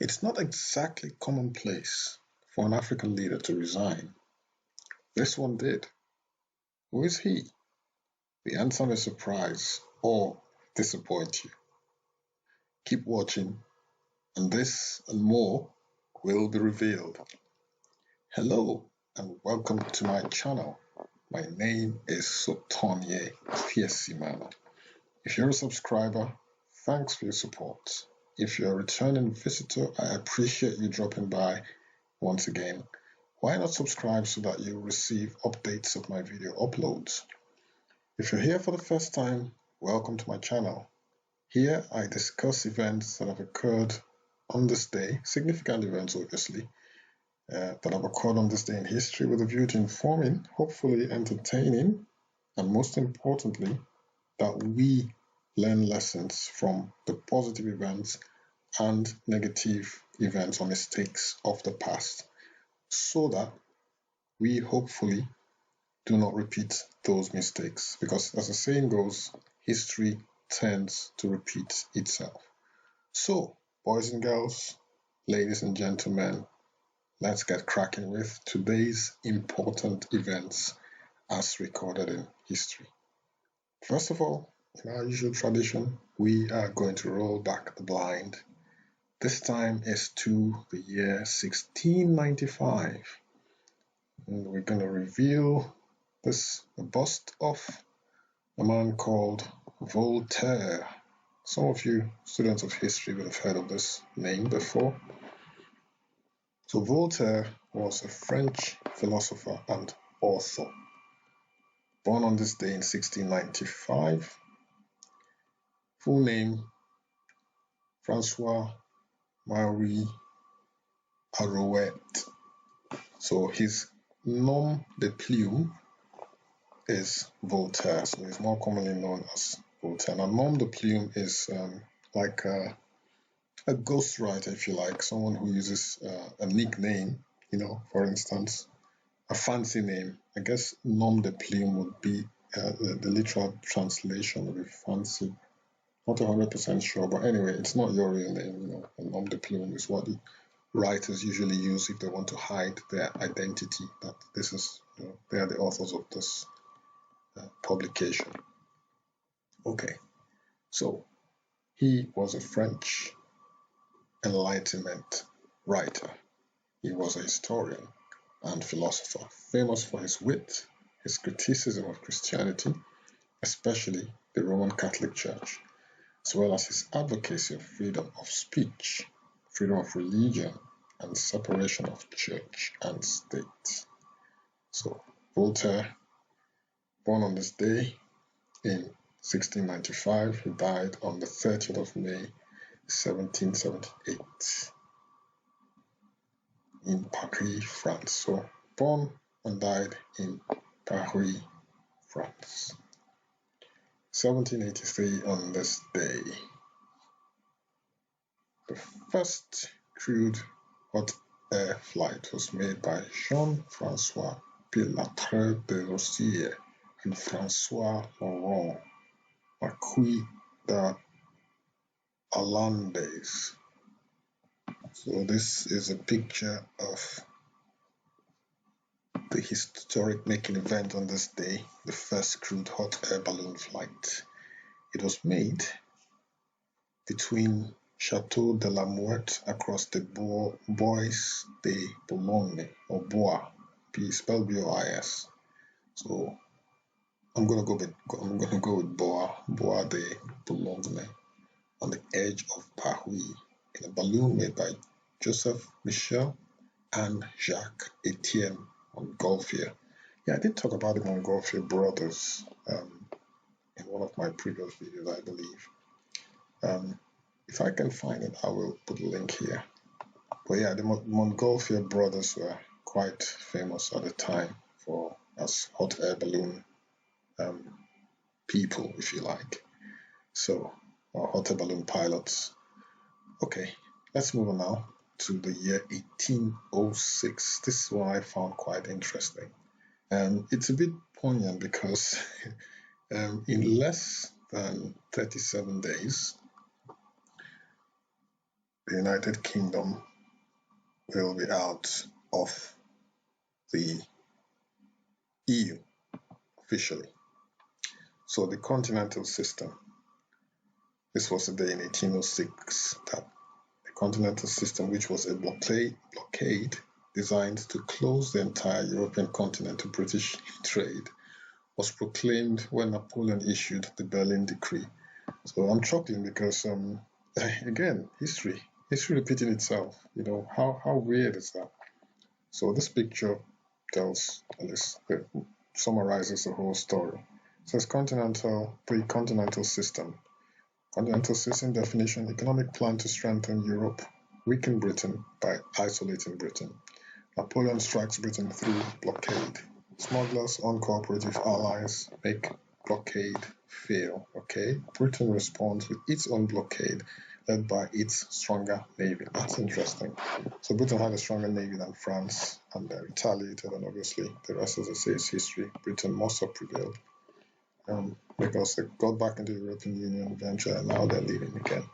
It's not exactly commonplace for an African leader to resign. This one did. Who is he? The answer may surprise or disappoint you. Keep watching, and this and more will be revealed. Hello, and welcome to my channel. My name is Sotonye Fiesimana. If you're a subscriber, thanks for your support. If you're a returning visitor, I appreciate you dropping by once again. Why not subscribe so that you receive updates of my video uploads? If you're here for the first time, welcome to my channel. Here I discuss events that have occurred on this day, significant events obviously, that have occurred on this day in history with a view to informing, hopefully entertaining, and most importantly, that we learn lessons from the positive events and negative events or mistakes of the past so that we hopefully do not repeat those mistakes, because as the saying goes, history tends to repeat itself. So, boys and girls, ladies and gentlemen, let's get cracking with today's important events as recorded in history. First of all, in our usual tradition, we are going to roll back the blind. This time is to the year 1695. And we're going to reveal the bust of a man called Voltaire. Some of you students of history will have heard of this name before. So Voltaire was a French philosopher and author, born on this day in 1695. Full name, François-Marie Arouet. So his nom de plume is Voltaire, so he's more commonly known as Voltaire. Now, nom de plume is like a ghostwriter, if you like, someone who uses a nickname, for instance, a fancy name. I guess nom de plume would be the literal translation would be fancy. Not 100% sure, but anyway, it's not your real name, A nom de plume is what the writers usually use if they want to hide their identity, that this is, they are the authors of this publication. Okay, so he was a French Enlightenment writer. He was a historian and philosopher, famous for his wit, his criticism of Christianity, especially the Roman Catholic Church, as well as his advocacy of freedom of speech, freedom of religion, and separation of church and state. So Voltaire, born on this day in 1695, he died on the 30th of May 1778 in Paris, France. So born and died in Paris, France. 1783 on this day, the first crewed hot air flight was made by Jean-François Pilâtre de Rozier and François-Laurent, marquis de Hollandaise. So this is a picture of the historic making event on this day, the first crewed hot air balloon flight. It was made between Château de la Muette across the Bois de Boulogne, or Bois, spelled B-O-I-S. So I'm gonna go with Bois de Boulogne, on the edge of Paris, in a balloon made by Joseph-Michel and Jacques-Étienne Montgolfier. Yeah, I did talk about the Montgolfier brothers in one of my previous videos, I believe. If I can find it, I will put a link here. But yeah, the Montgolfier brothers were quite famous at the time as hot air balloon people, if you like. So, or hot air balloon pilots. Okay, let's move on now to the year 1806. This is what I found quite interesting. And it's a bit poignant because in less than 37 days, the United Kingdom will be out of the EU officially. So the Continental System, this was the day in 1806 that the Continental System, which was a blockade designed to close the entire European continent to British trade, was proclaimed when Napoleon issued the Berlin Decree. So I'm chuckling because, again, history repeating itself. You know, how weird is that? So this picture tells, at least, summarizes the whole story. It says pre-continental system. Continental system definition: economic plan to strengthen Europe, weaken Britain by isolating Britain. Napoleon strikes Britain through blockade. Smugglers, uncooperative allies make blockade fail. Okay, Britain responds with its own blockade, led by its stronger navy. That's interesting. So Britain had a stronger navy than France, and they retaliated. And obviously, the rest, as I say, is history. Britain must have prevailed because they got back into the European Union eventually, and now they're leaving again.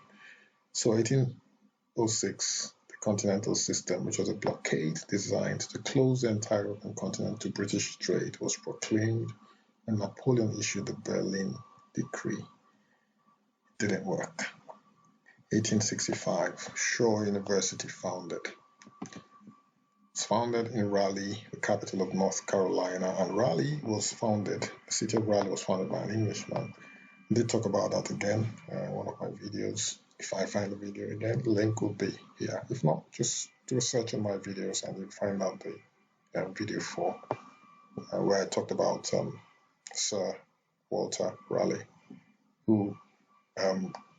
So 1806. Continental System, which was a blockade designed to close the entire European continent to British trade, was proclaimed when Napoleon issued the Berlin Decree. It didn't work. 1865, Shaw University founded. It's founded in Raleigh, the capital of North Carolina, and Raleigh was founded, the city of Raleigh was founded by an Englishman. I did talk about that again in one of my videos. If I find the video again, the link will be here. If not, just do a search on my videos and you'll find out the video 4 where I talked about Sir Walter Raleigh, who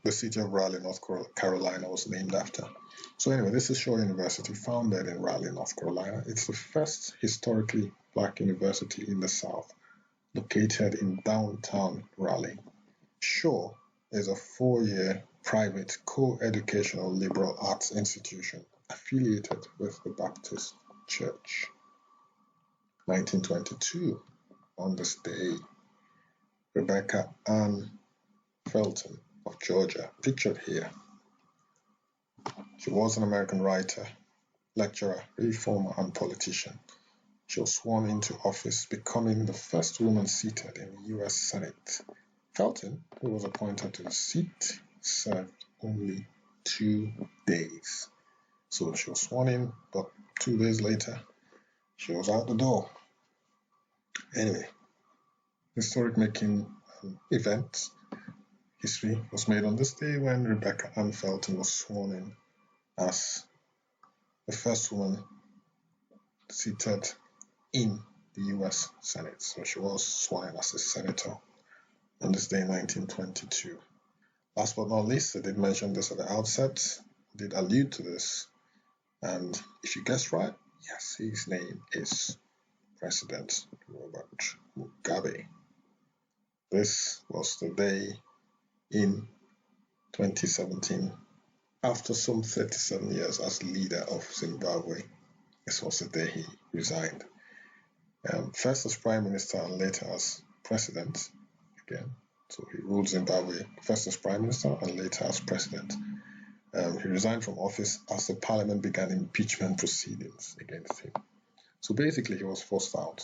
the city of Raleigh, North Carolina was named after. So anyway, this is Shaw University, founded in Raleigh, North Carolina. It's the first historically black university in the South, located in downtown Raleigh. Shaw is a 4-year private co-educational liberal arts institution affiliated with the Baptist Church. 1922, on this day, Rebecca Ann Felton of Georgia, pictured here. She was an American writer, lecturer, reformer, and politician. She was sworn into office, becoming the first woman seated in the U.S. Senate. Felton, who was appointed to the seat, served only 2 days. So she was sworn in, but 2 days later, she was out the door. Anyway, historic making event. History was made on this day when Rebecca Ann Felton was sworn in as the first woman seated in the U.S. Senate. So she was sworn in as a senator on this day in 1922. Last but not least, I did mention this at the outset, I did allude to this, and if you guessed right, yes, his name is President Robert Mugabe. This was the day in 2017, after some 37 years as leader of Zimbabwe. This was the day he resigned. First as Prime Minister and later as President again. So he ruled Zimbabwe first as Prime Minister and later as President. He resigned from office as the Parliament began impeachment proceedings against him. So basically, he was forced out.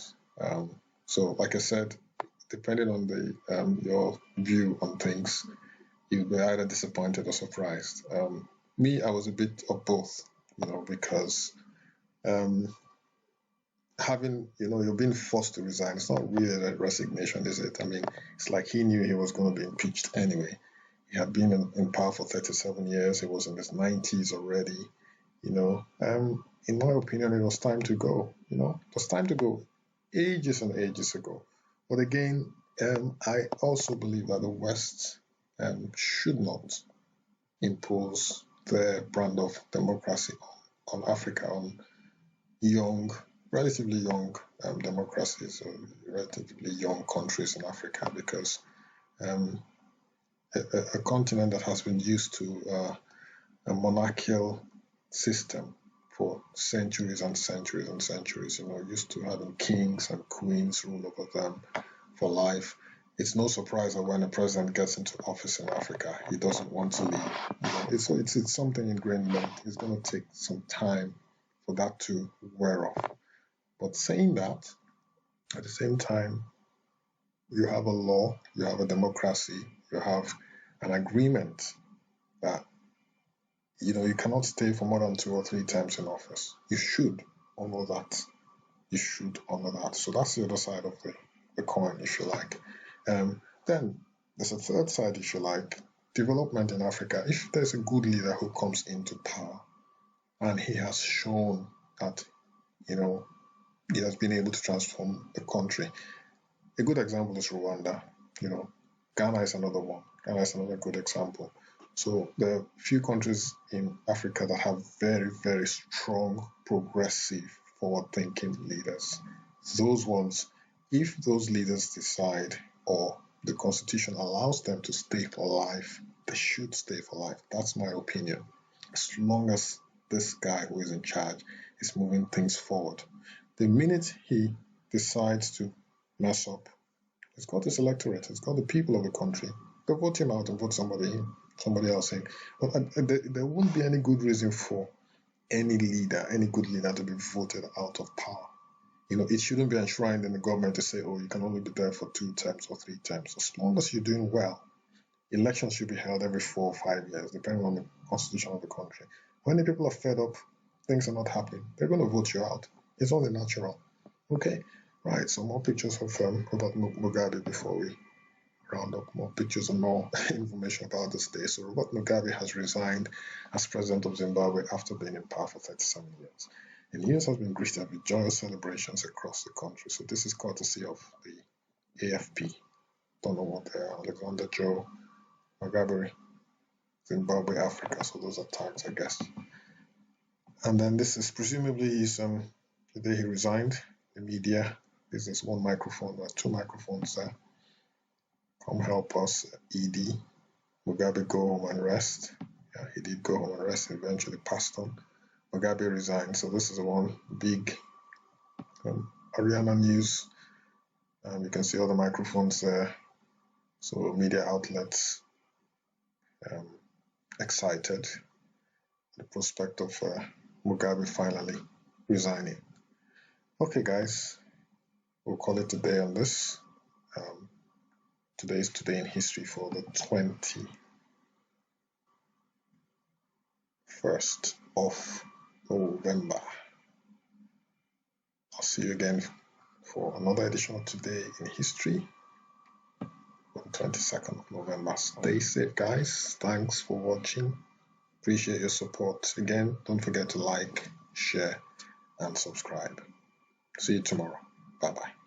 So, like I said, depending on the your view on things, you'll be either disappointed or surprised. Me, I was a bit of both, because having, you're being forced to resign. It's not really a resignation, is it? I mean, it's like he knew he was going to be impeached anyway. He had been in power for 37 years. He was in his 90s already, In my opinion, it was time to go, It was time to go ages and ages ago. But again, I also believe that the West should not impose their brand of democracy on Africa, on relatively young democracies or relatively young countries in Africa, because a continent that has been used to a monarchical system for centuries and centuries and centuries, used to having kings and queens rule over them for life. It's no surprise that when a president gets into office in Africa, he doesn't want to leave. It's something ingrained in them. It's going to take some time for that to wear off. But saying that, at the same time, you have a law, you have a democracy, you have an agreement that you cannot stay for more than 2 or 3 terms in office. You should honor that. You should honor that. So that's the other side of the coin, if you like. Then there's a third side, if you like, development in Africa. If there's a good leader who comes into power and he has shown that, he has been able to transform the country. A good example is Rwanda. Ghana is another one. Ghana is another good example. So there are few countries in Africa that have very, very strong, progressive, forward-thinking leaders. Those ones, if those leaders decide or the constitution allows them to stay for life, they should stay for life. That's my opinion. As long as this guy who is in charge is moving things forward. The minute he decides to mess up, it's got his electorate, it's got the people of the country. They'll vote him out and vote somebody else in. But there won't be any good reason for any good leader to be voted out of power. It shouldn't be enshrined in the government to say, oh, you can only be there for 2 terms or 3 terms. As long as you're doing well, elections should be held every 4 or 5 years, depending on the constitution of the country. When the people are fed up, things are not happening, they're going to vote you out. It's only natural. Okay, right, so more pictures of Robert Mugabe before we round up. More pictures and more information about this day. So Robert Mugabe has resigned as president of Zimbabwe after being in power for 37 years. The news has been greeted with joyous celebrations across the country. So this is courtesy of the AFP. Don't know what they are. Alexander Joe Mugabe, Zimbabwe, Africa. So those are tags, I guess. And then this is presumably the day he resigned. The media. This is one microphone. There are 2 microphones there. Come help us, ED. Mugabe, go home and rest. Yeah, he did go home and rest. Eventually passed on. Mugabe resigned. So this is one big Ariana News. You can see all the microphones there. So media outlets excited. The prospect of Mugabe finally resigning. Okay, guys, we'll call it a day on this. Today is Today in History for the 21st of November. I'll see you again for another edition of Today in History on the 22nd of November. Stay safe, guys. Thanks for watching. Appreciate your support. Again, don't forget to like, share, and subscribe. See you tomorrow. Bye-bye.